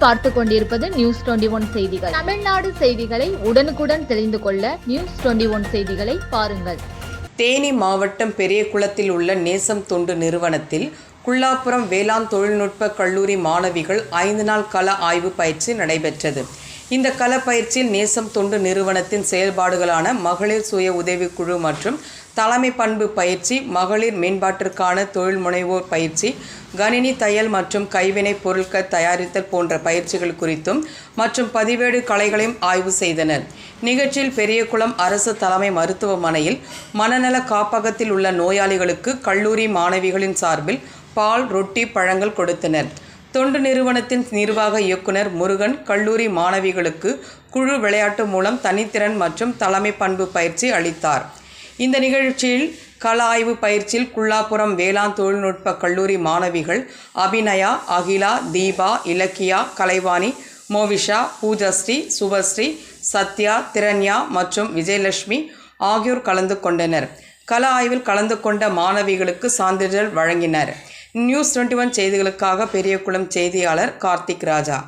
நீங்கள் பார்த்து கொண்டிருப்பது நியூஸ் 21 செய்திகள். தமிழ்நாடு செய்திகளை உடனுக்குடன் தெரிந்து கொள்ள நியூஸ் 21 செய்திகளை பாருங்கள். தேனி மாவட்டம் பெரியகுளத்தில் உள்ள நேசம் தொண்டு நிறுவனத்தில் குள்ளாபுரம் வேளாண் தொழில்நுட்ப கல்லூரி மாணவிகள் 5 நாள் கள ஆய்வு பயிற்சி நடைபெற்றது. இந்த கள பயிற்சியில் நேசம் தொண்டு நிறுவனத்தின் செயல்பாடுகளான மகளிர் சுய உதவிக்குழு மற்றும் தலைமை பண்பு பயிற்சி, மகளிர் மேம்பாட்டிற்கான தொழில் முனைவோர் பயிற்சி, கணினி தையல் மற்றும் கைவினைப் பொருட்கள் தயாரித்தல் போன்ற பயிற்சிகள் குறித்தும் மற்றும் பதிவேடு கலைகளையும் ஆய்வு செய்தனர். நிகழ்ச்சியில் பெரியகுளம் அரசு தலைமை மருத்துவமனையில் மனநல காப்பகத்தில் உள்ள நோயாளிகளுக்கு கல்லூரி மாணவிகளின் சார்பில் பால், ரொட்டி, பழங்கள் கொடுத்தனர். தொண்டு நிறுவனத்தின் நிர்வாக இயக்குனர் முருகன் கல்லூரி மாணவிகளுக்கு குழு விளையாட்டு மூலம் தனித்திறன் மற்றும் தலைமை பண்பு பயிற்சி அளித்தார். இந்த நிகழ்ச்சியில் கள ஆய்வு பயிற்சியில் குள்ளாபுரம் வேளாண் தொழில்நுட்ப கல்லூரி மாணவிகள் அபிநயா, அகிலா, தீபா, இலக்கியா, கலைவாணி, மோவிஷா, பூஜஸ்ரீ, சுபஸ்ரீ, சத்யா, திரண்யா மற்றும் விஜயலட்சுமி ஆகியோர் கலந்து கொண்டனர். கள ஆய்வில் கலந்து கொண்ட மாணவிகளுக்கு சான்றிதழ் வழங்கினர். நியூஸ் 21 செய்திகளுக்காக பெரியகுளம் செய்தியாளர் கார்த்திக் ராஜா.